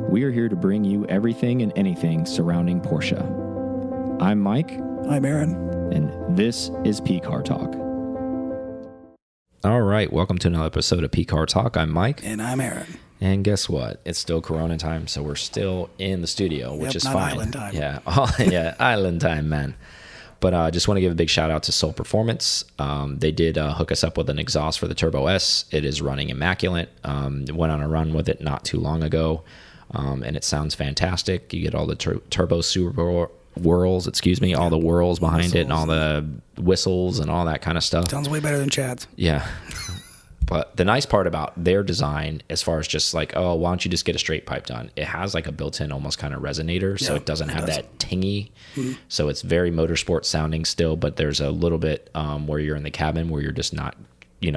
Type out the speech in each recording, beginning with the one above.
We are here to bring you everything and anything surrounding Porsche. I'm Mike. I'm Aaron. And this is Pcar Talk. All right, welcome to another episode of Pcar Talk. I'm Mike. And I'm Aaron. And guess what? It's still Corona time, so we're still in the studio, which is not fine. Island time. Yeah, yeah, island time, man. But I just want to give a big shout out to Soul Performance. They did hook us up with an exhaust for the Turbo S. It is running immaculate. Went on a run with it not too long ago, and it sounds fantastic. You get all the turbo super whirls, all the whirls behind it and all the whistles and all that kind of stuff. Sounds way better than Chad's. Yeah. But the nice part about their design, as far as just like, oh, why don't you just get a straight pipe done? It has like a built-in almost kind of resonator, so it doesn't have that tingy. Mm-hmm. So it's very motorsport sounding still, but there's a little bit where you're in the cabin where you're just not,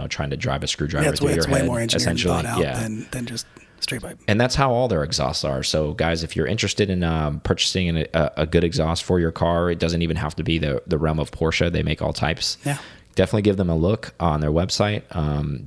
trying to drive a screwdriver through your head. It's way more engineered thought out yeah. than just straight pipe. And that's how all their exhausts are. So guys, if you're interested in purchasing a good exhaust for your car, it doesn't even have to be the realm of Porsche. They make all types. Yeah. Definitely give them a look on their website.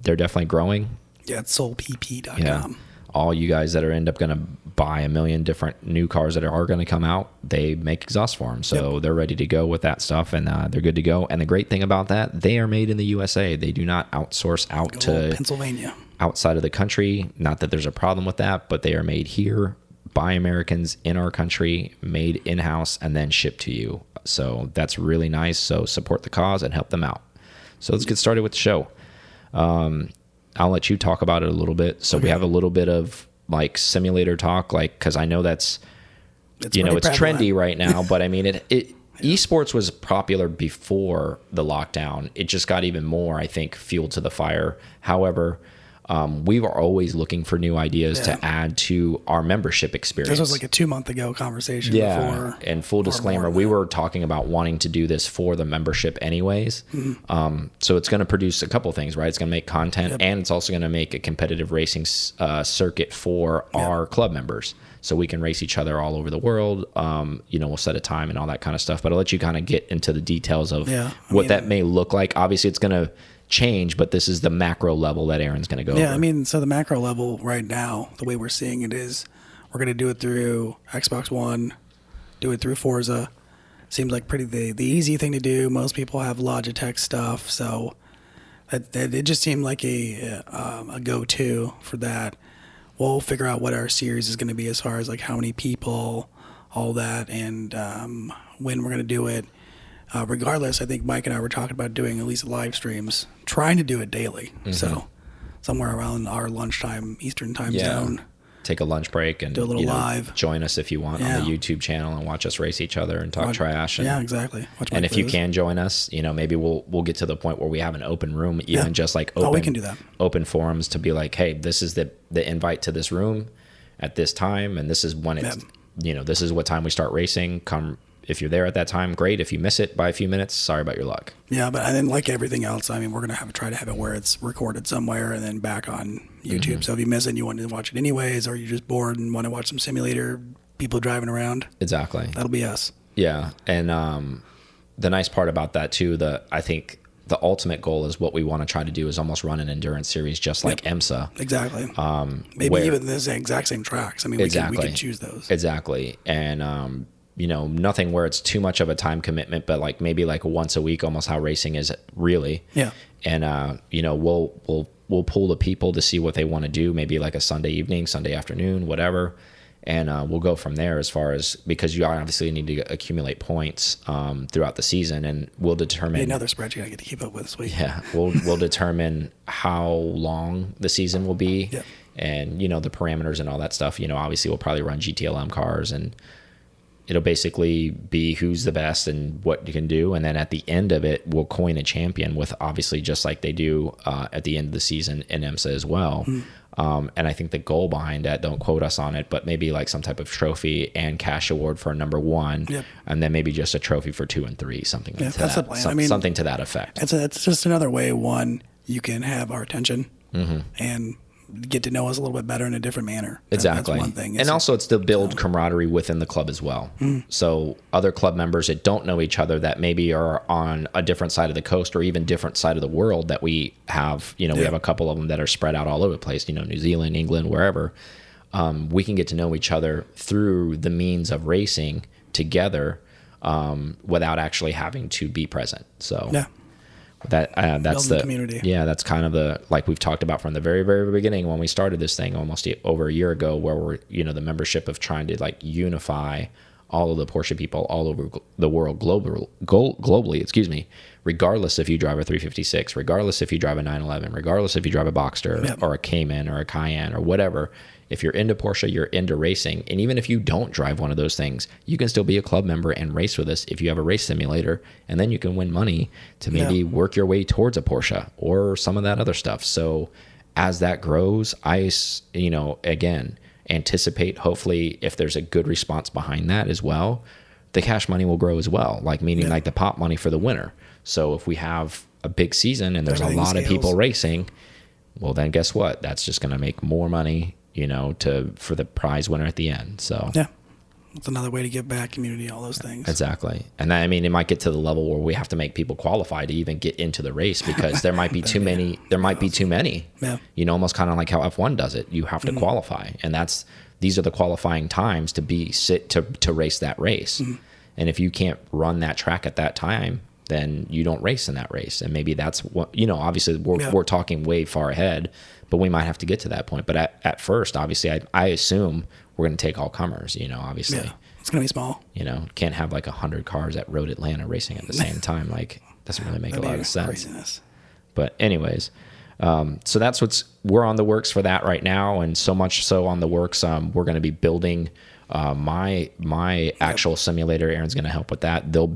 They're definitely growing. Yeah, it's soulpp.com. Yeah. All you guys that are end up going to buy a million different new cars that are going to come out, they make exhaust for them. So they're ready to go with that stuff, and they're good to go. And the great thing about that, they are made in the USA. They do not outsource out to Pennsylvania, outside of the country. Not that there's a problem with that, but they are made here by Americans in our country, made in-house, and then shipped to you. So that's really nice. So support the cause and help them out. So let's get started with the show. I'll let you talk about it a little bit. So we have a little bit of like simulator talk, like, because I know it's trendy right now, but I mean, esports was popular before the lockdown. It just got even more, I think, fuel to the fire. However, we were always looking for new ideas to add to our membership experience. This was like a 2 month ago conversation. Yeah, and full disclaimer, we were talking about wanting to do this for the membership anyways. Mm-hmm. So it's going to produce a couple things, right? It's going to make content, and it's also going to make a competitive racing circuit for our club members. So we can race each other all over the world. We'll set a time and all that kind of stuff. But I'll let you kind of get into the details of what that may look like. Obviously, it's going to change, but this is the macro level that Aaron's going to go over. I mean, so the macro level right now, the way we're seeing it is we're going to do it through Xbox One, do it through Forza. Seems like pretty the easy thing to do. Most people have Logitech stuff, so it just seemed like a go-to for that. We'll figure out what our series is going to be as far as like how many people, all that, and when we're going to do it. Regardless, I think Mike and I were talking about doing at least live streams, trying to do it daily. Mm-hmm. So somewhere around our lunchtime, Eastern time zone. Take a lunch break and do a little live. Join us if you want on the YouTube channel and watch us race each other and talk trash. And, exactly. And if you can join us, maybe we'll get to the point where we have an open room, even just like we can do that. Open forums to be like, hey, this is the invite to this room at this time, and this is when it's this is what time we start racing. Come. If you're there at that time, great. If you miss it by a few minutes, sorry about your luck. Yeah, but and then like everything else, I mean, we're gonna try to have it where it's recorded somewhere and then back on YouTube. Mm-hmm. So if you miss it and you want to watch it anyways, or you're just bored and want to watch some simulator, people driving around. Exactly. That'll be us. Yeah, and the nice part about that too, I think the ultimate goal is what we want to try to do is almost run an endurance series just like IMSA. Exactly. Maybe even the exact same tracks. I mean, we can choose those. Exactly, and nothing where it's too much of a time commitment, but like maybe like once a week, almost how racing is really. Yeah. And we'll pull the people to see what they want to do. Maybe like a Sunday evening, Sunday afternoon, whatever. And we'll go from there as far as, because you obviously need to accumulate points throughout the season, and we'll determine another spreadsheet I get to keep up with this week. Yeah. We'll determine how long the season will be, and the parameters and all that stuff. Obviously we'll probably run GTLM cars, and it'll basically be who's the best and what you can do. And then at the end of it, we'll coin a champion with obviously just like they do at the end of the season in IMSA as well. And I think the goal behind that, don't quote us on it, but maybe like some type of trophy and cash award for number one, and then maybe just a trophy for 2 and 3, something like that. That's the plan. Something to that effect. It's just another way, one, you can have our attention and get to know us a little bit better in a different manner. Exactly. That's one thing. And also it's to build camaraderie within the club as well. So other club members that don't know each other, that maybe are on a different side of the coast or even different side of the world that we have, we have a couple of them that are spread out all over the place, New Zealand, England, wherever. we can get to know each other through the means of racing together, without actually having to be present. So Yeah. that's Building the community. Yeah, that's kind of the, like we've talked about from the very, very beginning when we started this thing almost over a year ago, where we're, the membership of trying to like unify all of the Porsche people all over the world globally, excuse me, regardless if you drive a 356, regardless if you drive a 911, regardless if you drive a Boxster or a Cayman or a Cayenne or whatever. If you're into Porsche, you're into racing. And even if you don't drive one of those things, you can still be a club member and race with us if you have a race simulator. And then you can win money to maybe work your way towards a Porsche or some of that other stuff. So as that grows, I, again, anticipate, hopefully, if there's a good response behind that as well, the cash money will grow as well, like meaning like the pop money for the winner. So if we have a big season and there's a lot of people racing, well, then guess what? That's just going to make more money, for the prize winner at the end. So yeah, it's another way to give back, community, all those things. Exactly. And I mean, it might get to the level where we have to make people qualify to even get into the race, because there might be too many. There might be too many. Yeah. Almost kind of like how F1 does it. You have to qualify, and these are the qualifying times to race that race. And if you can't run that track at that time, then you don't race in that race. And maybe that's what, obviously we're talking way far ahead, but we might have to get to that point. But at first, obviously, I assume we're going to take all comers, obviously. Yeah, it's going to be small. Can't have like 100 cars at Road Atlanta racing at the same time. Like, doesn't really make a lot of sense. Craziness. But anyways, so that's we're on the works for that right now. And so much so on the works, we're going to be building my actual simulator. Aaron's going to help with that. That'll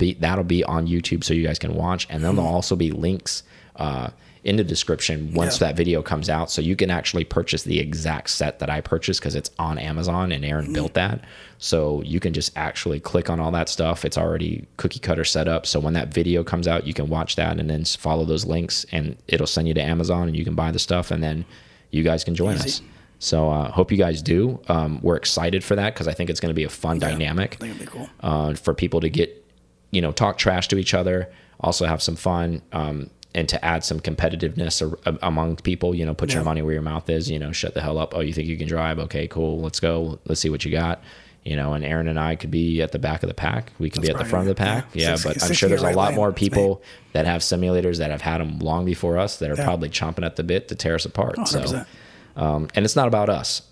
be on YouTube so you guys can watch, and then there'll also be links in the description once that video comes out, so you can actually purchase the exact set that I purchased, because it's on Amazon and Aaron built that. So you can just actually click on all that stuff. It's already cookie cutter set up, so when that video comes out, you can watch that and then follow those links, and it'll send you to Amazon and you can buy the stuff, and then you guys can join us. So hope you guys do. We're excited for that, because I think it's going to be a fun dynamic. I think it'll be cool. For people to get, talk trash to each other, also have some fun, and to add some competitiveness among people. Put your money where your mouth is. Shut the hell up. Oh, you think you can drive? Okay, cool. Let's go. Let's see what you got. And Aaron and I could be at the back of the pack. We can be at the front of the pack. Yeah, but I'm sure there's a lot more people that have simulators that have had them long before us that are probably chomping at the bit to tear us apart. 100%. So. And it's not about us.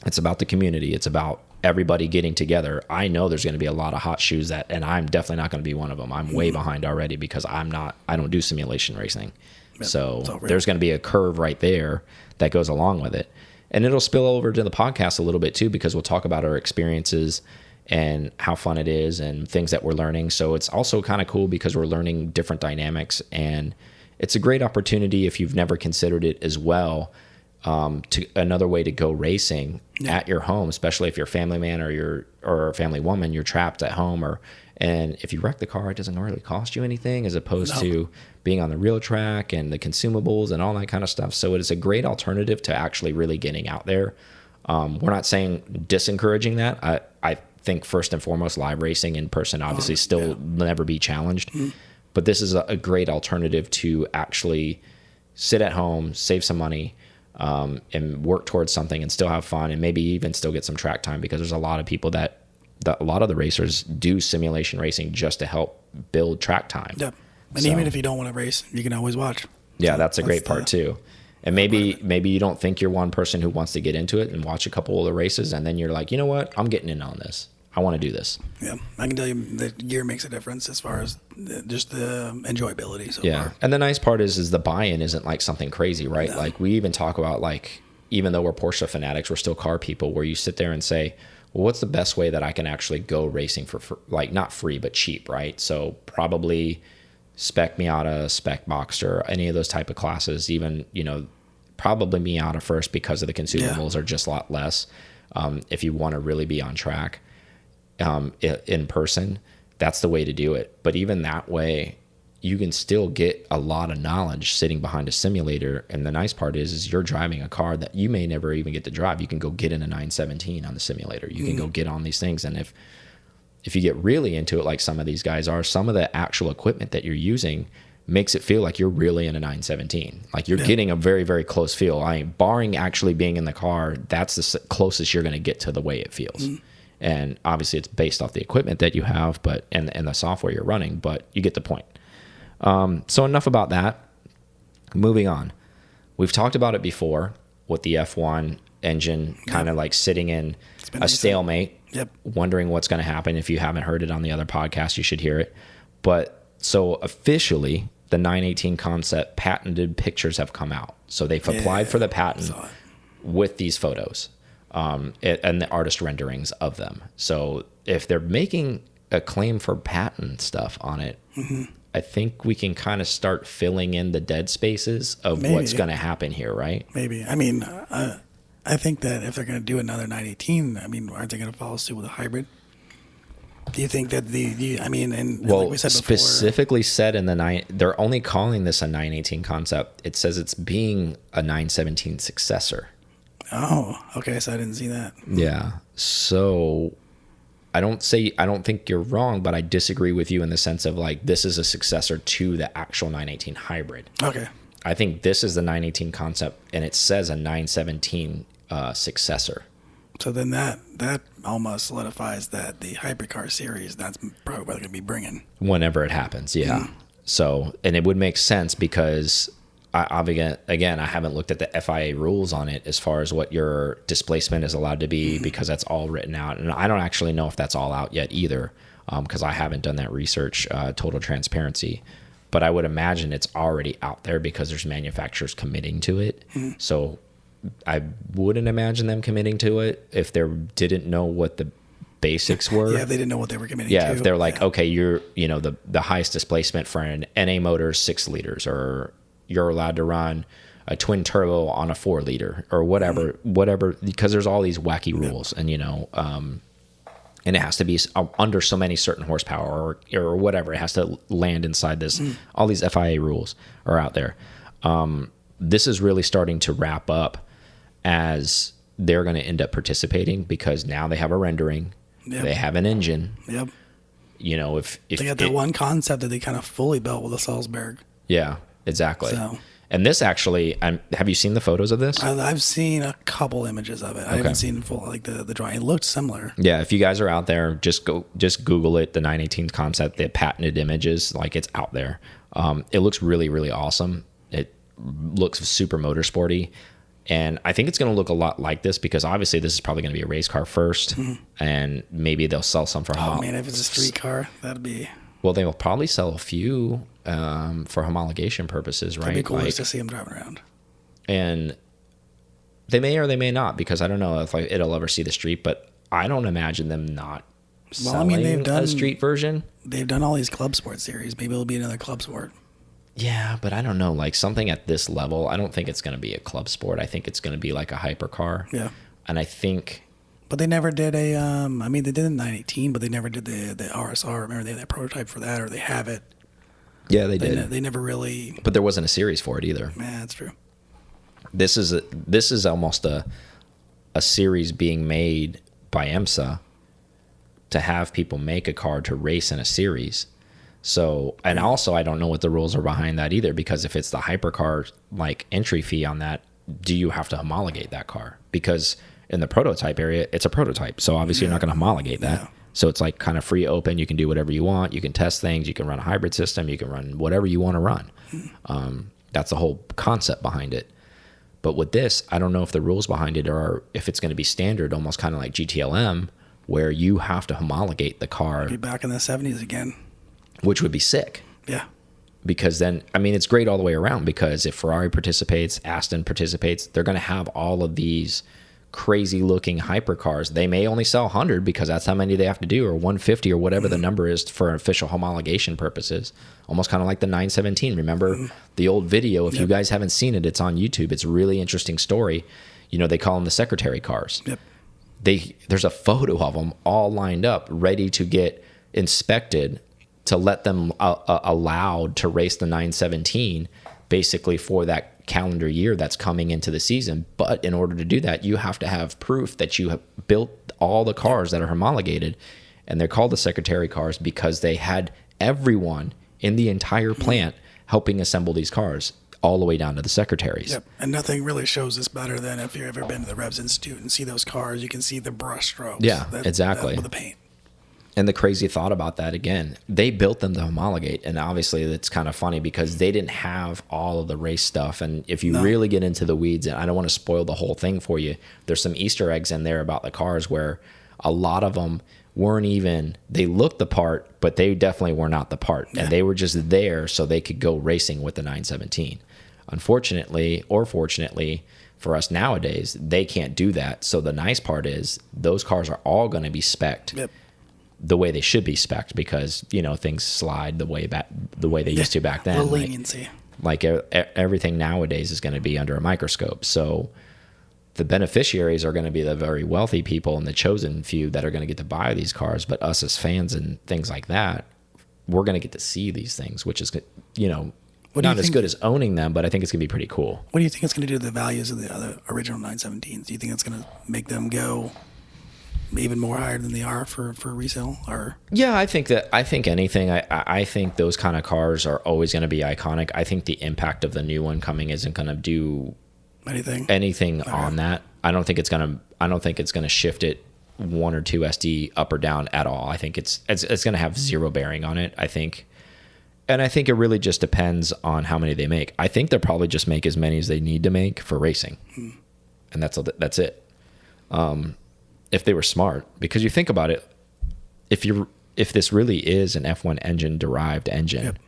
It's about the community. It's about everybody getting together. I know there's going to be a lot of hot shoes and I'm definitely not going to be one of them. I'm way behind already, because I don't do simulation racing. Yep. So there's going to be a curve right there that goes along with it. And it'll spill over to the podcast a little bit too, because we'll talk about our experiences and how fun it is and things that we're learning. So it's also kind of cool because we're learning different dynamics, and it's a great opportunity if you've never considered it as well. To another way to go racing at your home, especially if you're a family man or a family woman, you're trapped at home, and if you wreck the car, it doesn't really cost you anything, as opposed to being on the real track and the consumables and all that kind of stuff. So it is a great alternative to actually really getting out there. We're not saying disencouraging that. I think first and foremost, live racing in person obviously still never be challenged, but this is a great alternative to actually sit at home, save some money, and work towards something and still have fun, and maybe even still get some track time, because there's a lot of people that a lot of the racers do simulation racing just to help build track time. Yep. And even if you don't want to race, you can always watch. Yeah, that's a great part too. And maybe you don't think you're one person who wants to get into it and watch a couple of the races, and then you're like, you know what, I'm getting in on this. I want to do this. Yeah, I can tell you the gear makes a difference as far as just the enjoyability. So far. And the nice part is the buy-in isn't like something crazy, right? No. Like we even talk about, like, even though we're Porsche fanatics, we're still car people, where you sit there and say, well, what's the best way that I can actually go racing for like not free, but cheap, right? So probably spec Miata, spec Boxster, any of those type of classes, even, probably Miata first, because of the consumables are just a lot less. If you want to really be on track. In person, that's the way to do it. But even that way, you can still get a lot of knowledge sitting behind a simulator. And the nice part is you're driving a car that you may never even get to drive. You can go get in a 917 on the simulator. You can go get on these things. And if you get really into it, like some of these guys are, some of the actual equipment that you're using makes it feel like you're really in a 917. Like you're getting a very, very close feel. I mean, barring actually being in the car, that's the closest you're going to get to the way it feels. And obviously it's based off the equipment that you have, but and the software you're running, but you get the point. So enough about that. Moving on. We've talked about it before with the F1 engine kind of like sitting in a stalemate, wondering what's going to happen. If you haven't heard it on the other podcast, you should hear it. But so officially, the 918 concept patented pictures have come out. So they've applied for the patent with these photos and the artist renderings of them. So if they're making a claim for patent stuff on it, I think we can kind of start filling in the dead spaces of what's going to happen here, right? Maybe. I mean, I think that if they're going to do another 918, I mean, aren't they going to follow suit with a hybrid? Do you think that I mean, and well, like we said before, specifically said in the they're only calling this a 918 concept. It says it's being a 917 successor. Oh, okay. So I didn't see that. Yeah. So I don't think you're wrong, but I disagree with you in the sense of like, this is a successor to the actual 918 hybrid. Okay. I think this is the 918 concept and it says a 917 successor. So then that almost solidifies that the hypercar series, that's probably what they're going to be bringing. Whenever it happens, yeah. So, and it would make sense because I haven't looked at the FIA rules on it as far as what your displacement is allowed to be because that's all written out. And I don't actually know if that's all out yet either because I haven't done that research, total transparency. But I would imagine it's already out there because there's manufacturers committing to it. So I wouldn't imagine them committing to it if they didn't know what the basics were. Yeah, if they didn't know what they were committing to. Yeah, if they're like, okay, you're, the highest displacement for an NA motor is 6 liters, or you're allowed to run a twin turbo on a 4 liter, or whatever, because there's all these wacky rules, and and it has to be under so many certain horsepower or whatever. It has to land inside this. All these FIA rules are out there. This is really starting to wrap up as they're going to end up participating because now they have a rendering, they have an engine. If they got that one concept that they kind of fully built with the Salzburg. Yeah, exactly. So, and this actually, have you seen the photos of this? I've seen a couple images of it. I haven't seen full like the drawing. It looked similar. Yeah, if you guys are out there, just Google it. The 918 concept, the patented images, like it's out there. It looks really, really awesome. It looks super motorsporty. And I think it's going to look a lot like this because obviously this is probably going to be a race car first, and maybe they'll sell some for. Oh man, if it's a street car, that'd be. Well, they will probably sell a few for homologation purposes, right? It'd be cool just to see them driving around. And they may or they may not because I don't know if it'll ever see the street, but I don't imagine them not selling a street version. They've done all these club sport series. Maybe it'll be another club sport. Yeah, but I don't know. Like something at this level, I don't think it's going to be a club sport. I think it's going to be like a hypercar. Yeah. And I think. But they never did a. I mean, they did a 918, but they never did the RSR. Remember, they had that prototype for that, or they have it. Yeah, they did. They never really. But there wasn't a series for it either. Yeah, that's true. This is almost a series being made by IMSA to have people make a car to race in a series. So, and also I don't know what the rules are behind that either, because if it's the hypercar like entry fee on that, do you have to homologate that car? Because in the prototype area, it's a prototype. So obviously you're not going to homologate that. Yeah. So it's like kind of free open. You can do whatever you want. You can test things. You can run a hybrid system. You can run whatever you want to run. That's the whole concept behind it. But with this, I don't know if the rules behind it are, if it's going to be standard, almost kind of like GTLM, where you have to homologate the car. Be back in the 70s again. Which would be sick. Yeah. Because then, I mean, it's great all the way around, because if Ferrari participates, Aston participates, they're going to have all of these crazy looking hypercars. They may only sell 100 because that's how many they have to do, or 150 or whatever the number is for official homologation purposes. Almost kind of like the 917. Remember the old video? If you guys haven't seen it, it's on YouTube. It's a really interesting story. You know, they call them the secretary cars. Yep. There's a photo of them all lined up, ready to get inspected to let them allowed to race the 917 basically for that calendar year that's coming into the season. But in order to do that, you have to have proof that you have built all the cars that are homologated, and they're called the secretary cars because they had everyone in the entire plant helping assemble these cars all the way down to the secretaries. Yep. And nothing really shows this better than if you've ever been to the Revs Institute and see those cars. You can see the brush strokes. Yeah, exactly. With the paint. And the crazy thought about that, again, they built them to homologate. And obviously it's kind of funny because they didn't have all of the race stuff. And if you really get into the weeds, and I don't want to spoil the whole thing for you, there's some Easter eggs in there about the cars where a lot of them weren't even, they looked the part, but they definitely were not the part. Yeah. And they were just there so they could go racing with the 917. Unfortunately, or fortunately, for us nowadays, they can't do that. So the nice part is those cars are all going to be spec'd the way they should be spec'd because, you know, things slide the way they used to back then. Leniency. Like everything nowadays is going to be under a microscope. So the beneficiaries are going to be the very wealthy people and the chosen few that are going to get to buy these cars. But us as fans and things like that, we're going to get to see these things, which is, you know, not as good as owning them, but I think it's going to be pretty cool. What do you think it's going to do to the values of the other original 917s? Do you think it's going to make them go even more higher than they are for resale? Or yeah, I think anything. I think those kind of cars are always going to be iconic. I think the impact of the new one coming isn't going to do anything on that. I don't think it's going to shift it 1 or 2 SD up or down at all. I think it's going to have zero bearing on it. I think it really just depends on how many they make. I think they'll probably just make as many as they need to make for racing, and that's it. If they were smart, because you think about it, if this really is an F1 engine derived engine,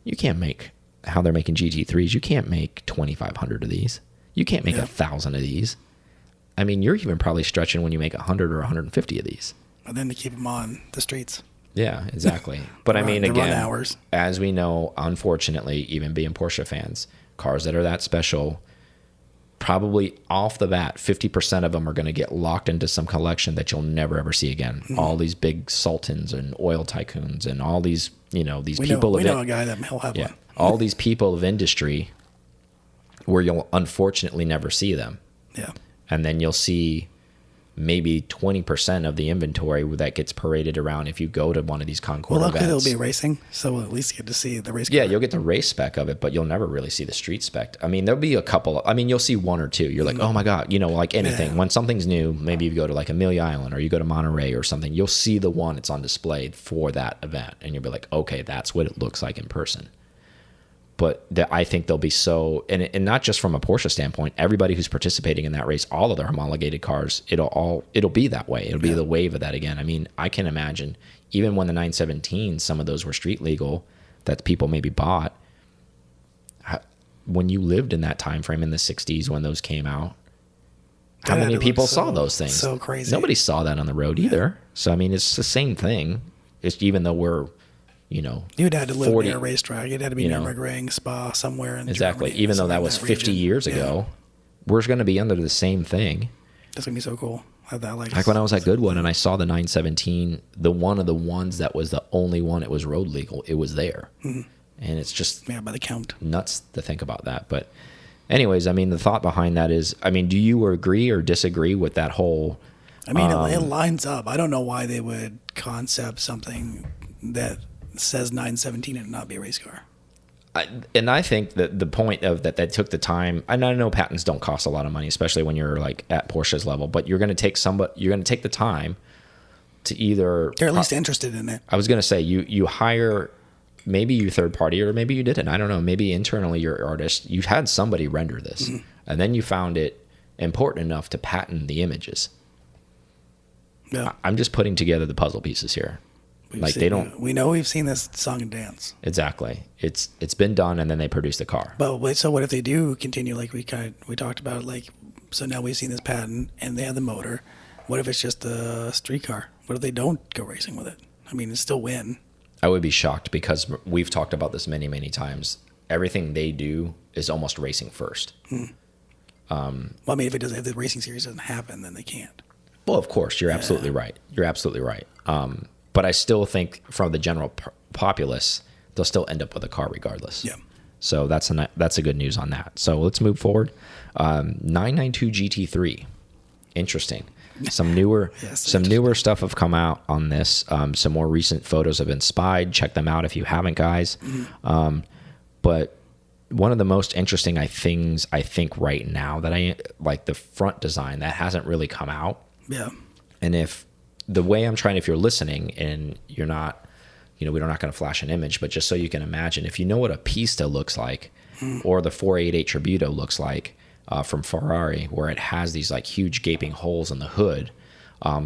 you can't make how they're making GT3s. You can't make 2,500 of these. You can't make 1,000 of these. I mean, you're even probably stretching when you make 100 or 150 of these. And then to keep them on the streets. Yeah, exactly. But I mean, again, hours. As we know, unfortunately, even being Porsche fans, cars that are that special, probably off the bat, 50% of them are going to get locked into some collection that you'll never ever see again. All these big sultans and oil tycoons and all these, you know, these people. We know a guy that he'll have one. All these people of industry where you'll unfortunately never see them. Yeah. And then you'll see maybe 20% of the inventory that gets paraded around if you go to one of these Concours events. Luckily there'll be racing, so we'll at least get to see the race car. Yeah, you'll get the race spec of it, but you'll never really see the street spec. I mean, there'll be a couple. You'll see 1 or 2. You're like, oh my God, you know, like anything. Yeah. When something's new, maybe you go to like Amelia Island or you go to Monterey or something, you'll see the one that's on display for that event. And you'll be like, okay, that's what it looks like in person. But I think they'll be so, and not just from a Porsche standpoint, everybody who's participating in that race, all of their homologated cars, it'll be that way. It'll be the wave of that again. I mean, I can imagine even when the 917, some of those were street legal that people maybe bought. When you lived in that time frame in the 60s when those came out, how many people saw those things? So crazy. Nobody saw that on the road either. So I mean, it's the same thing. It's even though we're, you know, you'd had to live near a racetrack. You'd had to be Nürburgring, Spa, somewhere in exactly. Germany, even though that was 50 years ago, we're going to be under the same thing. That's gonna be so cool. Like when I was at Goodwood and I saw the 917, the one of the ones that was the only one it was road legal. It was there, and it's just by the count nuts to think about that. But anyways, I mean, the thought behind that is, I mean, do you agree or disagree with that whole? I mean, it lines up. I don't know why they would concept something that says 917 and not be a race car. And I think that the point of that they took the time, and I know patents don't cost a lot of money, especially when you're like at Porsche's level, but you're going to take the time to either they're at least interested in it. I was going to say you hire, maybe you third party or maybe you didn't. I don't know. Maybe internally your artist, you had somebody render this, and then you found it important enough to patent the images. Yeah. I'm just putting together the puzzle pieces here. We know we've seen this song and dance. Exactly. It's been done, and then they produce the car. But wait, so what if they do continue, like we talked about, like, so now we've seen this patent and they have the motor. What if it's just a street car? What if they don't go racing with it? I mean, it's still win. I would be shocked because we've talked about this many, many times. Everything they do is almost racing first. Well, I mean, if the racing series doesn't happen, then they can't. Well, of course, you're absolutely right. You're absolutely right. But I still think from the general populace, they'll still end up with a car regardless. Yeah. So that's a good news on that. So let's move forward. 992 GT3. Interesting. Some newer stuff have come out on this. Some more recent photos have been spied. Check them out if you haven't, guys. But But one of the most interesting things I think right now that I like the front design that hasn't really come out. Yeah. And if the way I'm trying, if you're listening and you're not, we're not going to flash an image, but just so you can imagine, if you know what a Pista looks like or the 488 Tributo looks like from Ferrari, where it has these like huge gaping holes in the hood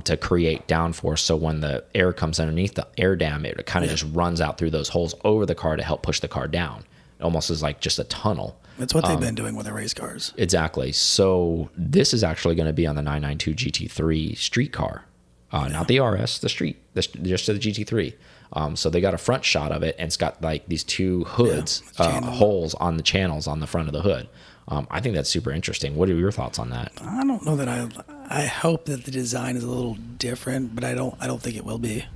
to create downforce. So when the air comes underneath the air dam, it kind of just runs out through those holes over the car to help push the car down. Almost as like just a tunnel. That's what they've been doing with the race cars. Exactly. So this is actually going to be on the 992 GT3 street car, not the RS, the street, just the GT3. So they got a front shot of it, and it's got like these two hoods, holes on the channels on the front of the hood. I think that's super interesting. What are your thoughts on that? I don't know that I hope that the design is a little different, but I don't think it will be.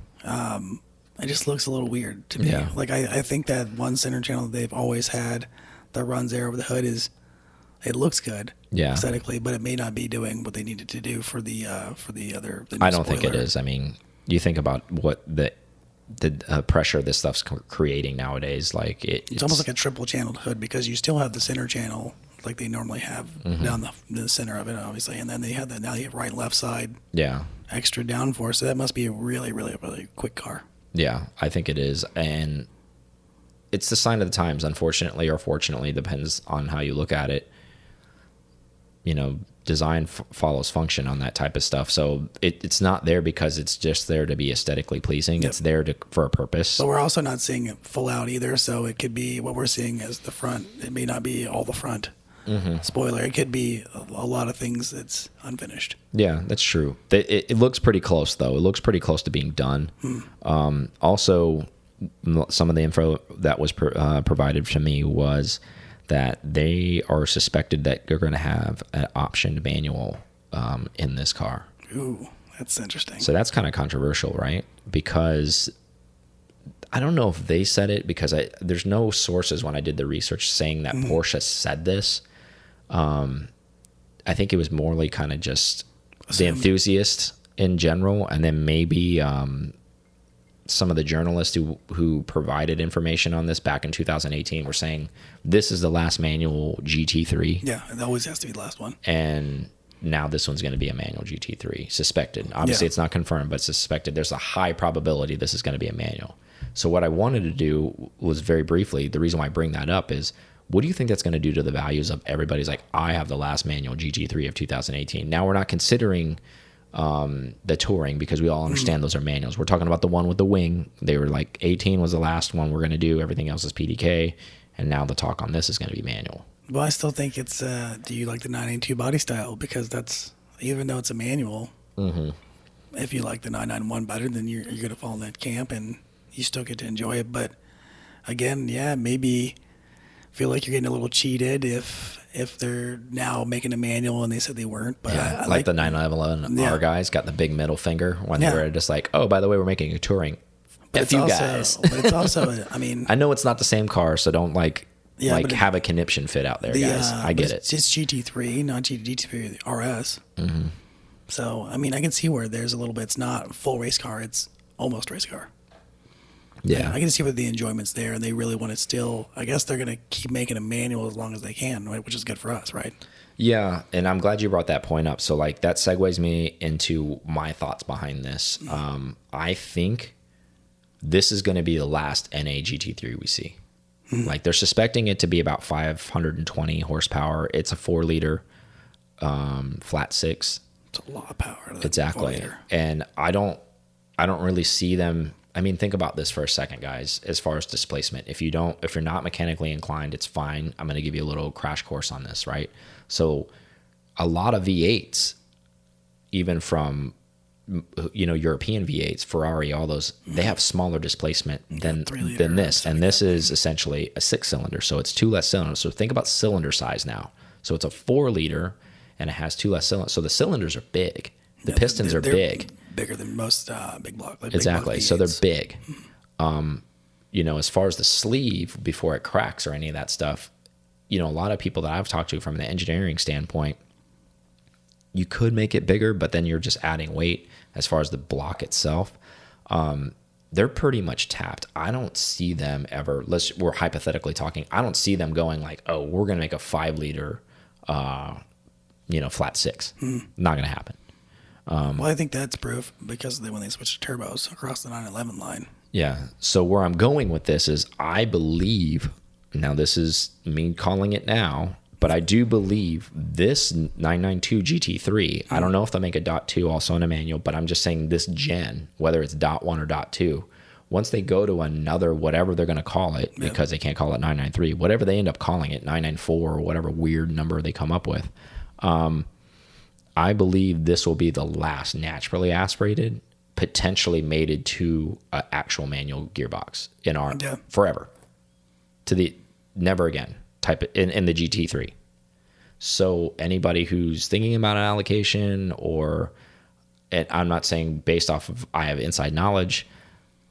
It just looks a little weird to me. Yeah. Like I think that one center channel that they've always had that runs there over the hood it looks good aesthetically, but it may not be doing what they needed to do for the other. The I don't think it is. I mean, you think about what the pressure this stuff's creating nowadays. Like it's almost like a triple channeled hood, because you still have the center channel like they normally have down the center of it, obviously, and then they have now you have right and left side extra downforce. So that must be a really, really, really quick car. Yeah, I think it is. And it's the sign of the times, unfortunately or fortunately, depends on how you look at it. Design follows function on that type of stuff. So it's not there because it's just there to be aesthetically pleasing. It's there for a purpose. But we're also not seeing it full out either. So it could be what we're seeing as the front. It may not be all the front. Spoiler, it could be a lot of things that's unfinished. Yeah, that's true. It looks pretty close, though. It looks pretty close to being done. Also, some of the info that was provided to me was that they are suspected that they're going to have an optioned manual in this car. Ooh, that's interesting. So that's kind of controversial, right? Because I don't know if they said it, because there's no sources when I did the research saying that Porsche said this. I think it was more like kind of just the enthusiasts in general, and then maybe some of the journalists who provided information on this back in 2018 were saying this is the last manual GT3. Yeah, it always has to be the last one. And now this one's going to be a manual GT3, suspected. Obviously, it's not confirmed, but suspected. There's a high probability this is going to be a manual. So what I wanted to do was, very briefly, the reason why I bring that up is, what do you think that's going to do to the values of everybody's like, I have the last manual GT3 of 2018. Now we're not considering the touring, because we all understand those are manuals. We're talking about the one with the wing. They were like 18 was the last one we're going to do. Everything else is PDK. And now the talk on this is going to be manual. Well, I still think it's, do you like the 992 body style? Because that's, even though it's a manual, if you like the 991 better, then you're going to fall in that camp and you still get to enjoy it. But again, maybe feel like you're getting a little cheated if they're now making a manual and they said they weren't. But I like the 911 R guys got the big middle finger when they were just like, oh, by the way, we're making a touring. But guys. But it's also, I mean, I know it's not the same car, so don't have a conniption fit out there, guys. I get it. It's just GT3, not GT3 RS. So, I mean, I can see where there's a little bit. It's not full race car. It's almost race car. Yeah. I can see where the enjoyment's there, and they really want to still, I guess they're going to keep making a manual as long as they can, right? Which is good for us, right? Yeah, and I'm glad you brought that point up. So, like, that segues me into my thoughts behind this. I think this is going to be the last NA GT3 we see. Like, they're suspecting it to be about 520 horsepower. It's a 4-liter flat six. It's a lot of power. Exactly. And I don't really see them. I mean, think about this for a second, guys, as far as displacement. If you're not mechanically inclined, it's fine. I'm going to give you a little crash course on this, right? So a lot of V8s, even from, European V8s, Ferrari, all those, they have smaller displacement than this. And this is essentially a 6-cylinder. So it's 2 less cylinders. So think about cylinder size now. So it's a 4-liter and it has 2 less cylinders. So the cylinders are big. The pistons are big. Bigger than most big block. Exactly. So they're big. As far as the sleeve before it cracks or any of that stuff, a lot of people that I've talked to from an engineering standpoint, you could make it bigger, but then you're just adding weight as far as the block itself. they're pretty much tapped. I don't see them ever. We're hypothetically talking. I don't see them going like, oh, we're gonna make a 5-liter, flat six. Not gonna happen. Well, I think that's proof because when they switched to turbos across the 911 line. Yeah. So where I'm going with this is I believe, now this is me calling it now, but I do believe this 992 GT3, I don't know if they'll make a .2 also in a manual, but I'm just saying this gen, whether it's .1 or .2, once they go to another, whatever they're going to call it, because they can't call it 993, whatever they end up calling it, 994 or whatever weird number they come up with, I believe this will be the last naturally aspirated, potentially mated to an actual manual gearbox in our forever. To the never again type it in the GT3. So anybody who's thinking about an allocation, or, and I'm not saying based off of I have inside knowledge,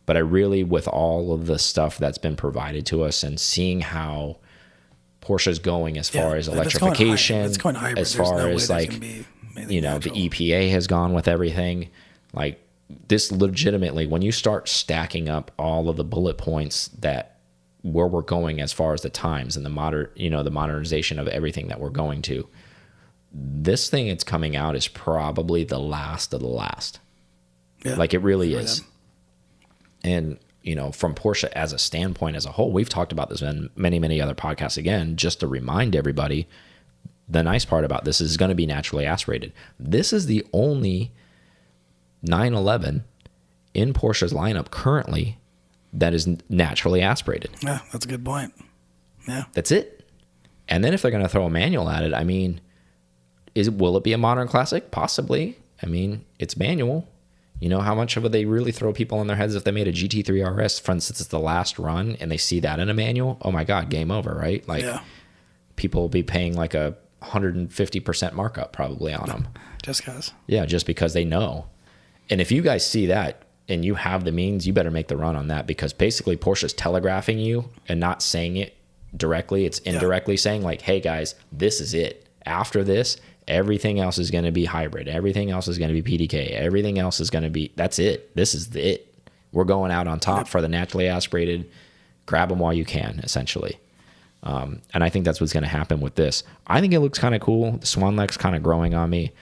but I really, with all of the stuff that's been provided to us and seeing how Porsche's going as far as electrification, as far as like, the EPA has gone with everything, like this legitimately, when you start stacking up all of the bullet points that where we're going as far as the times and the modernization of everything that we're going to, this thing it's coming out is probably the last of the last. Yeah, like it really is. And, from Porsche as a standpoint as a whole, we've talked about this in many, many other podcasts. Again, just to remind everybody, the nice part about this is going to be naturally aspirated. This is the only 911 in Porsche's lineup currently that is naturally aspirated. Yeah, that's a good point. Yeah. That's it. And then if they're going to throw a manual at it, I mean, will it be a modern classic? Possibly. I mean, it's manual. How much of it they really throw people in their heads if they made a GT3 RS, for instance, it's the last run, and they see that in a manual? Oh my God, game over, right? Like, people will be paying like a 150% markup probably on them. Just because. Yeah, just because they know. And if you guys see that and you have the means, you better make the run on that, because basically Porsche's telegraphing you and not saying it directly. It's indirectly saying like, hey guys, this is it. After this, everything else is going to be hybrid. Everything else is going to be PDK. Everything else is going to be, that's it. This is it. We're going out on top for the naturally aspirated. Grab them while you can, essentially. And I think that's what's going to happen with this. I think it looks kind of cool. The Swan Leg's kind of growing on me.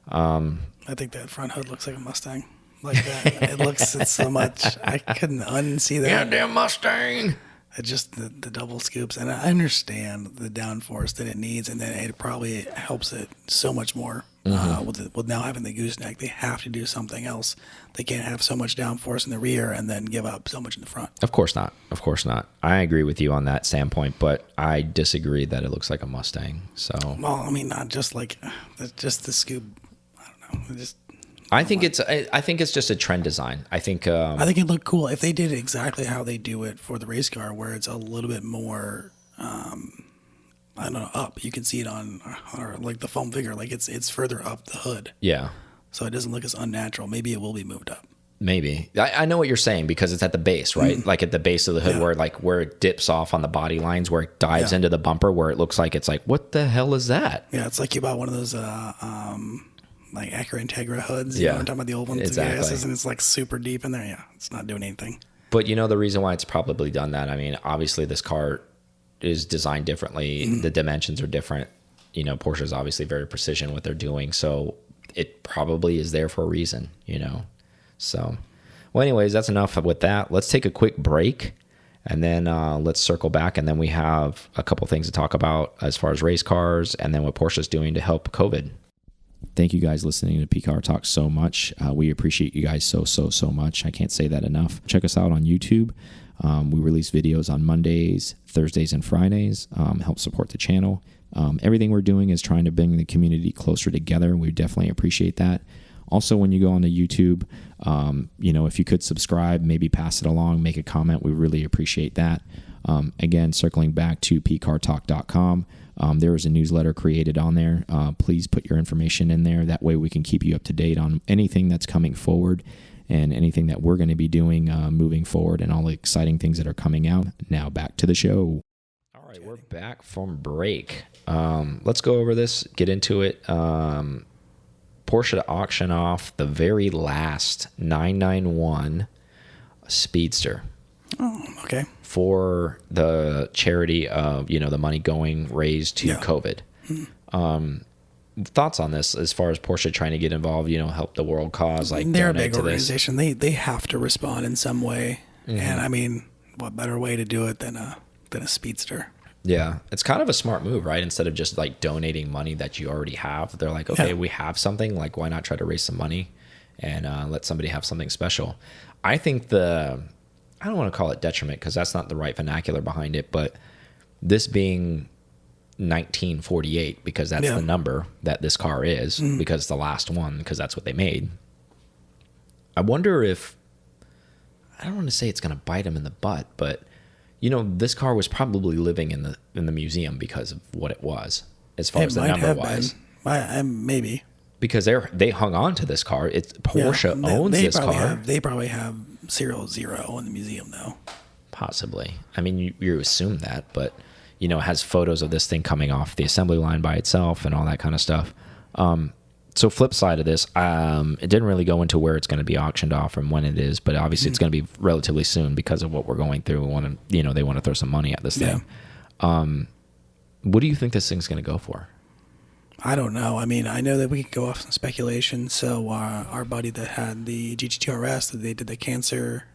I think that front hood looks like a Mustang. Like that. It's so much. I couldn't unsee that. Goddamn Mustang. It's just the double scoops. And I understand the downforce that it needs, and then it probably helps it so much more. With now having the gooseneck, they have to do something else. They can't have so much downforce in the rear and then give up so much in the front. Of course not. Of course not. I agree with you on that standpoint, but I disagree that it looks like a Mustang. So, well, I mean, not just like just the scoop. I don't know. I think it's just a trend design. I think it looked cool if they did it exactly how they do it for the race car, where it's a little bit more, I don't know, up. You can see it on or like the foam figure, like it's further up the hood. Yeah. So it doesn't look as unnatural. Maybe it will be moved up. Maybe. I know what you're saying, because it's at the base, right? Like at the base of the hood, where it dips off on the body lines, where it dives into the bumper, where it looks like it's like, what the hell is that? Yeah, it's like you bought one of those like Acura Integra hoods. You know, I'm talking about the old ones, exactly. And it's like super deep in there. Yeah, it's not doing anything. But the reason why it's probably done that, I mean, obviously this car is designed differently. The dimensions are different. Porsche's obviously very precision what they're doing. So it probably is there for a reason, So, well, anyways, that's enough with that. Let's take a quick break, and then let's circle back. And then we have a couple things to talk about as far as race cars, and then what Porsche's doing to help COVID. Thank you guys listening to Pcar Talk so much. We appreciate you guys so much. I can't say that enough. Check us out on YouTube. We release videos on Mondays, Thursdays, and Fridays. Help support the channel. Everything we're doing is trying to bring the community closer together. We definitely appreciate that. Also, when you go onto YouTube, if you could subscribe, maybe pass it along, make a comment. We really appreciate that. Again, circling back to pcartalk.com. There is a newsletter created on there. Please put your information in there. That way we can keep you up to date on anything that's coming forward and anything that we're going to be doing moving forward, and all the exciting things that are coming out. Now back to the show. All right, we're back from break. Let's go over this, get into it. Porsche to auction off the very last 991 a Speedster. Oh, okay. For the charity of, the money going raised to COVID. Thoughts on this as far as Porsche trying to get involved, help the world cause, like they're a donate big to organization. They have to respond in some way. And I mean, what better way to do it than a Speedster? Yeah, it's kind of a smart move, right? Instead of just like donating money that you already have, they're like, okay, we have something, like why not try to raise some money and let somebody have something special? I think I don't want to call it detriment because that's not the right vernacular behind it, but this being 1948, because that's the number that this car is, because it's the last one, because that's what they made. I wonder if, I don't want to say it's going to bite him in the butt, but this car was probably living in the museum because of what it was, as far as the number was. Maybe. Because they hung on to this car. It's Porsche owns this car. They probably have serial 0 in the museum, though. Possibly. I mean, you assume that, but it has photos of this thing coming off the assembly line by itself and all that kind of stuff. So flip side of this, it didn't really go into where it's going to be auctioned off and when it is, but obviously it's going to be relatively soon because of what we're going through. They want to throw some money at this thing. What do you think this thing's going to go for? I don't know. I mean, I know that we could go off some speculation. So our buddy that had the GT2RS that they did the cancer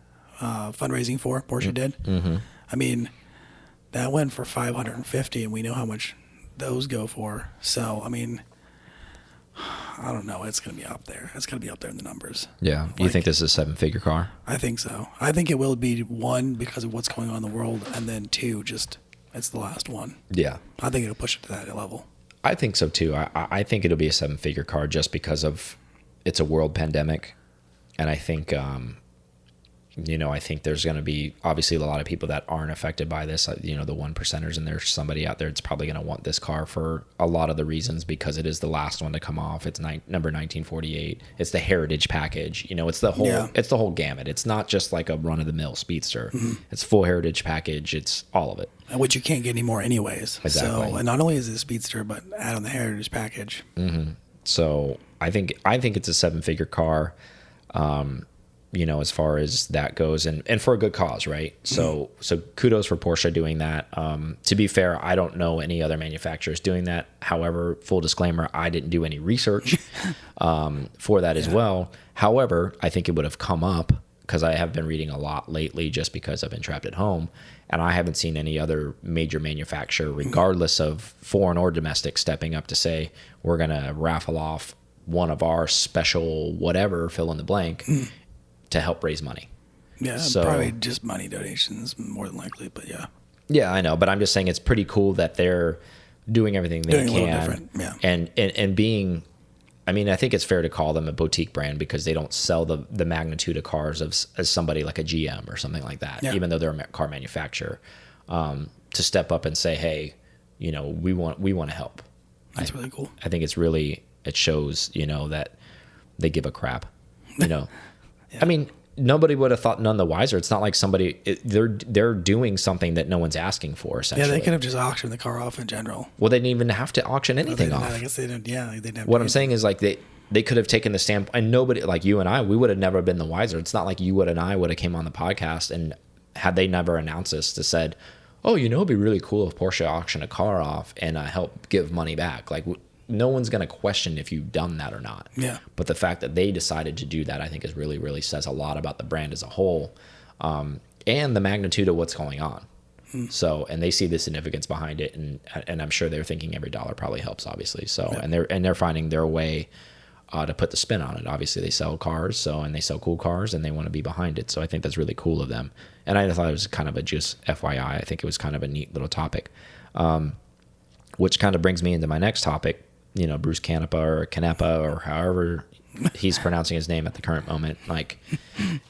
fundraising for, Porsche did. I mean, that went for $550, and we know how much those go for. So, I mean, I don't know. It's going to be up there. It's going to be up there in the numbers. Yeah. You think this is a 7-figure car? I think so. I think it will be, 1, because of what's going on in the world, and then 2, just it's the last one. Yeah. I think it'll push it to that level. I think so, too. I think it'll be a 7-figure car just because of it's a world pandemic. And I think, I think there's going to be obviously a lot of people that aren't affected by this, the 1%ers, and there's somebody out there that's probably going to want this car for a lot of the reasons, because it is the last one to come off. It's number 1948. It's the heritage package. It's the whole gamut. It's not just like a run of the mill Speedster. It's full heritage package. It's all of it. Which you can't get anymore anyways. Exactly. So, and not only is it a Speedster, but add on the heritage package. So I think it's a 7-figure car. As far as that goes, and for a good cause, right? So kudos for Porsche doing that. To be fair, I don't know any other manufacturers doing that. However, full disclaimer, I didn't do any research for that as well. However, I think it would have come up because I have been reading a lot lately just because I've been trapped at home, and I haven't seen any other major manufacturer, regardless of foreign or domestic, stepping up to say, we're going to raffle off one of our special whatever, fill in the blank, to help raise money. Yeah, so, probably just money donations more than likely, but yeah. Yeah, I know, but I'm just saying it's pretty cool that they're doing everything they can. A little different, yeah. And being, I mean, I think it's fair to call them a boutique brand because they don't sell the magnitude of cars as somebody like a GM or something like that, even though they're a car manufacturer. To step up and say, hey, we want to help. That's really cool. I think it shows, that they give a crap, Yeah. I mean, nobody would have thought none the wiser. It's not like they're doing something that no one's asking for, essentially. Yeah, they could have just auctioned the car off in general. Well, they didn't even have to auction anything off. I guess they didn't. Yeah, they didn't. What I'm saying is, like, they could have taken the stamp, and nobody, like you and I, we would have never been the wiser. It's not like you and I would have came on the podcast, and had they never announced this, to said, oh, it'd be really cool if Porsche auctioned a car off and help give money back. Like, no one's going to question if you've done that or not. Yeah. But the fact that they decided to do that, I think, is really, really says a lot about the brand as a whole, and the magnitude of what's going on. So, and they see the significance behind it, and I'm sure they're thinking every dollar probably helps, obviously. So, and they're finding their way to put the spin on it. Obviously, they sell cars, and they sell cool cars, and they want to be behind it. So, I think that's really cool of them. And I thought it was kind of a just FYI. I think it was kind of a neat little topic, which kind of brings me into my next topic. Bruce Canepa or however he's pronouncing his name at the current moment, like,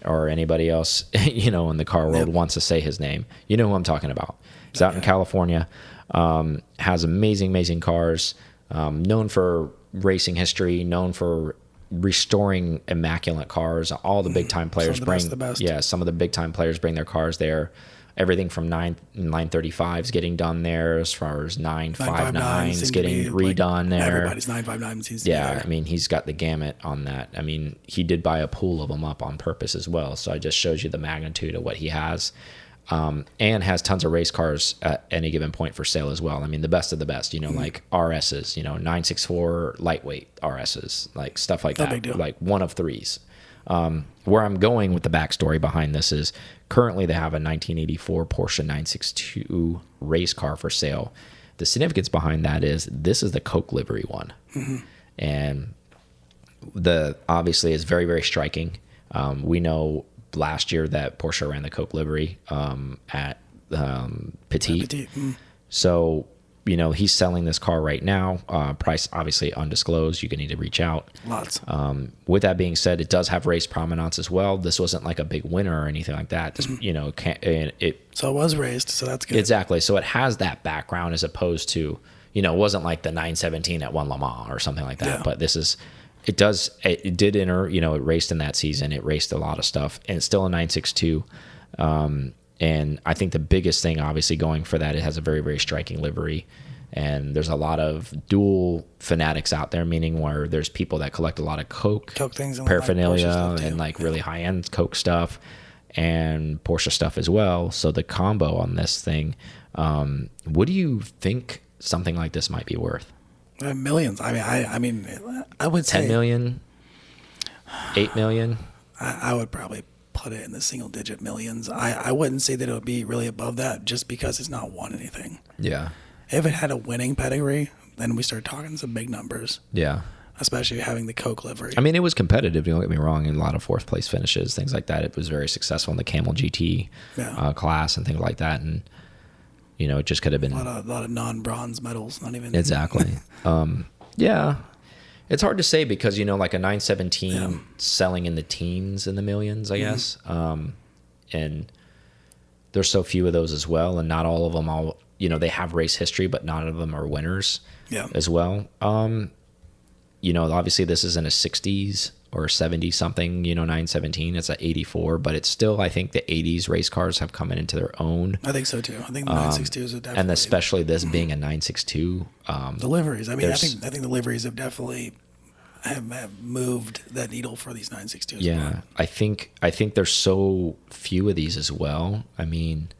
or anybody else, in the car world wants to say his name. You know who I'm talking about. He's out in California, has amazing cars, known for racing history, known for restoring immaculate cars. All the big time players bring, the best. yeah, some of the big time players bring their cars there. Everything from 935s getting done there, as far as 959s getting redone there. Everybody's 959 seems to be there. I mean, he's got the gamut on that. I mean, he did buy a pool of them up on purpose as well. So it just shows you the magnitude of what he has. And has tons of race cars at any given point for sale as well. I mean, the best of the best, like RSs, 964 lightweight RSs, like stuff like that, big deal. like one of threes. Where I'm going with the backstory behind this is currently they have a 1984 Porsche 962 race car for sale. The significance behind that is this is the Coke livery one. And obviously is very, very striking. We know last year that Porsche ran the Coke livery at Petit. So, he's selling this car right now. Price obviously undisclosed. You can need to reach out. Lots. With that being said, it does have race provenance as well. This wasn't like a big winner or anything like that. Just, So it was raced, so that's good. Exactly. So it has that background as opposed to, it wasn't like the 917 at one Le Mans or something like that. Yeah. But it did enter, it raced in that season. It raced a lot of stuff, and it's still a 962. And I think the biggest thing, obviously, going for that, it has a very, very striking livery. And there's a lot of dual fanatics out there, meaning where there's people that collect a lot of Coke things and paraphernalia and really high-end Coke stuff and Porsche stuff as well. So the combo on this thing, what do you think something like this might be worth? Millions. I mean, I would say 10 million, 8 million. I would probably put it in the single digit millions. I wouldn't say that it would be really above that just because it's not won anything. Yeah. If it had a winning pedigree, then we start talking some big numbers. Yeah. Especially having the Coke livery. I mean, it was competitive, don't get me wrong, in a lot of fourth place finishes, things like that. It was very successful in the Camel GT class and things like that. And, it just could have been a lot of non-bronze medals, not even. Exactly. Yeah. It's hard to say because, like a 917 selling in the teens in the millions, I guess. And there's so few of those as well. And not all of them they have race history, but none of them are winners as well. Obviously this isn't a 60s or 70 something, 917. It's a 84, but it's still, I think the 80s race cars have come into their own. I think so too. I think the 962s are definitely. And especially this being a 962. The liveries. I mean, I think the liveries have definitely have moved that needle for these 962s. Yeah. I think there's so few of these as well. I mean,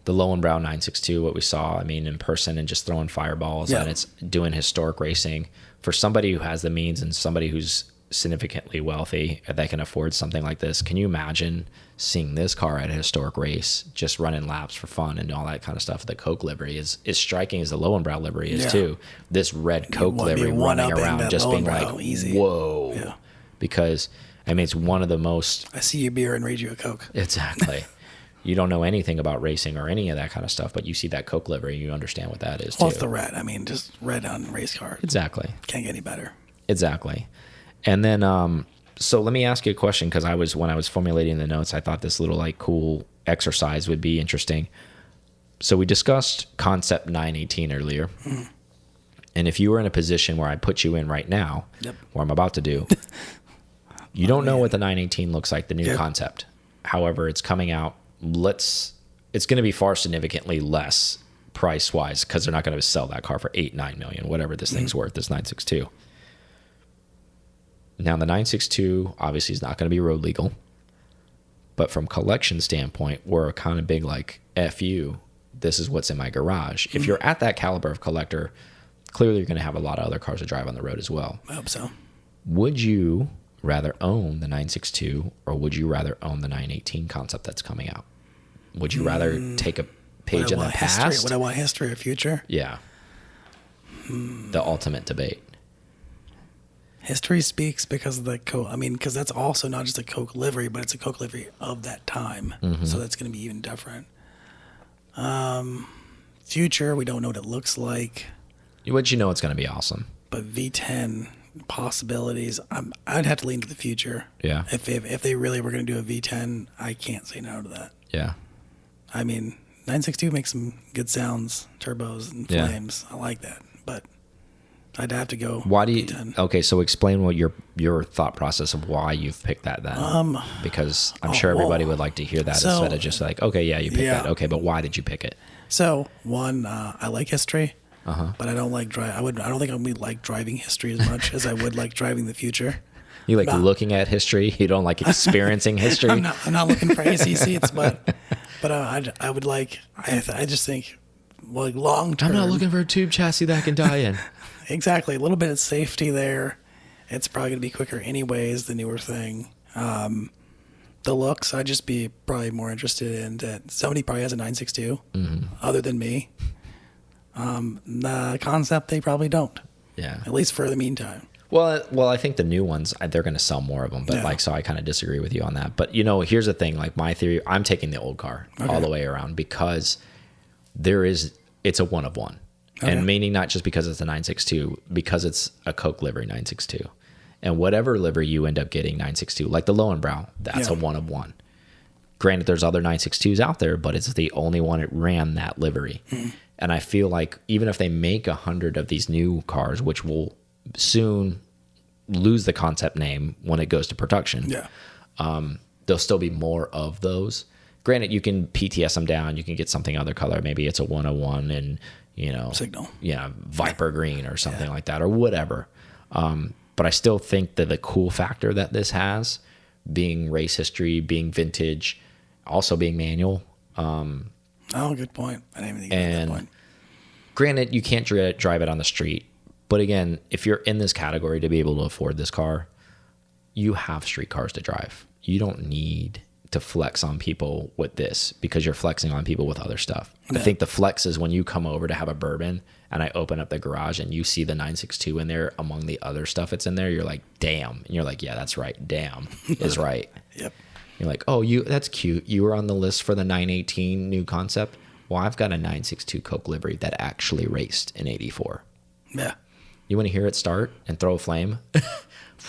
the Lowenbrow 962, what we saw, in person and just throwing fireballs and it's doing historic racing for somebody who has the means and somebody who's significantly wealthy that can afford something like this. Can you imagine seeing this car at a historic race, just running laps for fun and all that kind of stuff? The Coke livery is striking as the Lowenbrow livery is too. This red Coke livery running around just being like, easy. Whoa. Yeah. Because, it's one of the most... I see your beer and read you a Coke. Exactly. You don't know anything about racing or any of that kind of stuff, but you see that Coke livery, you understand what that is too. Well, it's the red. Just red on race cars. Exactly. Can't get any better. Exactly. And then, so let me ask you a question, because when I was formulating the notes, I thought this little cool exercise would be interesting. So we discussed concept 918 earlier. Mm-hmm. And if you were in a position where I put you in right now, what I'm about to do, you don't know what the 918 looks like, the new concept. However, it's coming out. It's going to be far significantly less price-wise because they're not going to sell that car for 8-9 million, whatever this thing's worth, this 962. Now, the 962 obviously is not going to be road legal, but from collection standpoint, we're a kind of big F you, this is what's in my garage. If you're at that caliber of collector, clearly you're going to have a lot of other cars to drive on the road as well. I hope so. Would you rather own the 962 or would you rather own the 918 concept that's coming out? Would you rather take a page in the past? Would I want history or future? Yeah. The ultimate debate. History speaks because of the Coke. Because that's also not just a Coke livery, but it's a Coke livery of that time. Mm-hmm. So that's going to be even different. Future, we don't know what it looks like. It's going to be awesome. But V10 possibilities, I'd have to lean to the future. Yeah. If they really were going to do a V10, I can't say no to that. Yeah. 962 makes some good sounds, turbos and flames. I like that. But I'd have to go. Why do you? P10. Okay, so explain what your thought process of why you've picked that then. Because I'm sure everybody would like to hear that instead of just like, okay, yeah, you picked that. Okay, but why did you pick it? So one, I like history, but I don't like drive. I don't think I would like driving history as much as I would like driving the future. You like looking at history. You don't like experiencing history. I'm not looking for AC seats, but I would like. I just think like long term. I'm not looking for a tube chassis that I can die in. Exactly. A little bit of safety there. It's probably going to be quicker anyways, the newer thing. The looks, I'd just be probably more interested in that somebody probably has a 962 other than me. The concept, they probably don't. Yeah. At least for the meantime. Well, I think the new ones, they're going to sell more of them, but so I kind of disagree with you on that. But here's the thing, like my theory, I'm taking the old car all the way around because it's a one of one. And meaning not just because it's a 962, because it's a Coke livery 962. And whatever livery you end up getting 962, like the Lowenbrow, that's a one of one. Granted, there's other 962s out there, but it's the only one that ran that livery. And I feel like even if they make 100 of these new cars, which will soon lose the concept name when it goes to production, there'll still be more of those. Granted, you can PTS them down. You can get something other color. Maybe it's a 101 and Signal. Yeah, Viper green or something like that or whatever. But I still think that the cool factor that this has, being race history, being vintage, also being manual. Good point. I didn't even think about that point. Granted, you can't drive it on the street. But again, if you're in this category to be able to afford this car, you have street cars to drive. You don't need to flex on people with this because you're flexing on people with other stuff. I think the flex is when you come over to have a bourbon and I open up the garage and you see the 962 in there among the other stuff that's in there. You're like, damn. And you're like, yeah, that's right. Damn is right. Yep. You're like, oh, that's cute. You were on the list for the 918 new concept. Well, I've got a 962 Coke livery that actually raced in 84. Yeah. You want to hear it start and throw a flame?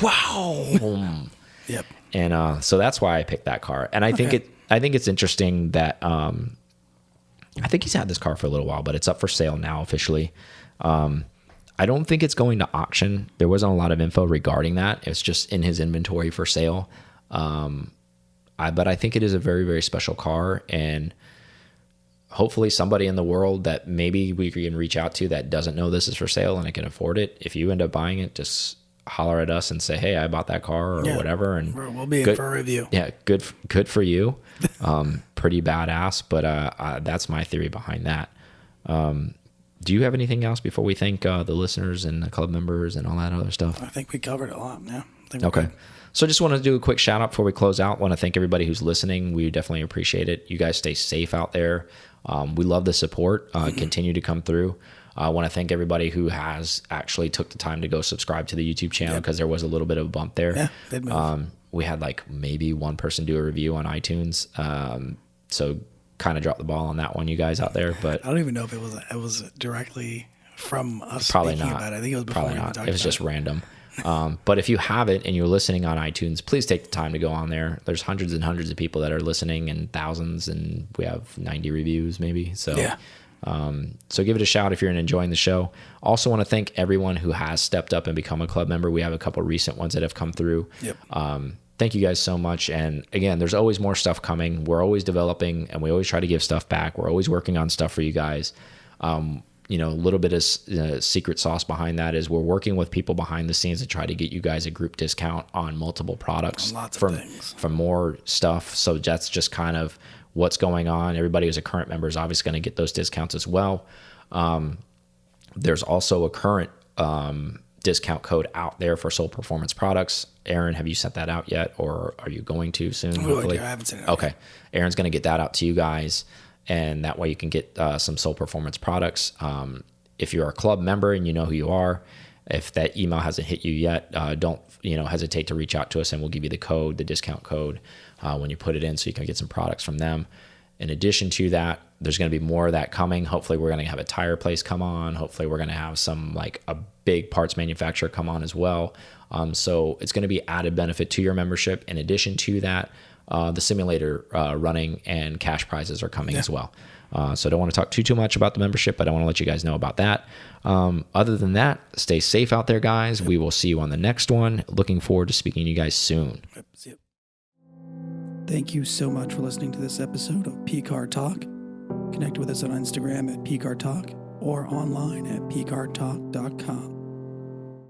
Wow. Yep. And so that's why I picked that car. And I think it's interesting that I think he's had this car for a little while, but it's up for sale now officially. I don't think it's going to auction. There wasn't a lot of info regarding that. It's just in his inventory for sale. But I think it is a very, very special car, and hopefully somebody in the world that maybe we can reach out to that doesn't know this is for sale and it can afford it. If you end up buying it, just holler at us and say, hey, I bought that car or whatever. And we'll be in for a review. Yeah. Good for you. Pretty badass, but that's my theory behind that. Do you have anything else before we thank the listeners and the club members and all that other stuff? I think we covered a lot. Yeah. Okay. So just wanted to do a quick shout out before we close out. Want to thank everybody who's listening. We definitely appreciate it. You guys stay safe out there. We love the support. Continue to come through. I want to thank everybody who has actually took the time to go subscribe to the YouTube channel because there was a little bit of a bump there. Yeah, they'd move. We had like maybe one person do a review on iTunes. So kind of dropped the ball on that one, you guys out there. But I don't even know if it was directly from us. Probably speaking not. About it. I think it was before. Probably not. It was just random. But if you have it and you're listening on iTunes, please take the time to go on there. There's hundreds and hundreds of people that are listening and thousands, and we have 90 reviews maybe. So, so give it a shout if you're enjoying the show. Also want to thank everyone who has stepped up and become a club member. We have a couple recent ones that have come through. Yep. Thank you guys so much. And again, there's always more stuff coming. We're always developing and we always try to give stuff back. We're always working on stuff for you guys. A little bit of secret sauce behind that is we're working with people behind the scenes to try to get you guys a group discount on multiple products from more stuff. So that's just kind of what's going on. Everybody who's a current member is obviously going to get those discounts as well. There's also a current discount code out there for Soul Performance products. Aaron, have you sent that out yet, or are you going to soon? I haven't sent it out. Okay. Aaron's going to get that out to you guys. And that way you can get some Soul Performance products. If you're a club member and you know who you are, if that email hasn't hit you yet, don't hesitate to reach out to us, and we'll give you the code, the discount code, when you put it in, so you can get some products from them. In addition to that, there's going to be more of that coming. Hopefully, we're going to have a tire place come on. Hopefully, we're going to have some like a big parts manufacturer come on as well. So it's going to be added benefit to your membership. In addition to that, the simulator running and cash prizes are coming as well. So I don't want to talk too much about the membership, but I want to let you guys know about that. Other than that, stay safe out there, guys. We will see you on the next one. Looking forward to speaking to you guys soon. Yep, see you. Thank you so much for listening to this episode of Pcar Talk. Connect with us on Instagram at Pcar Talk or online at pcartalk.com.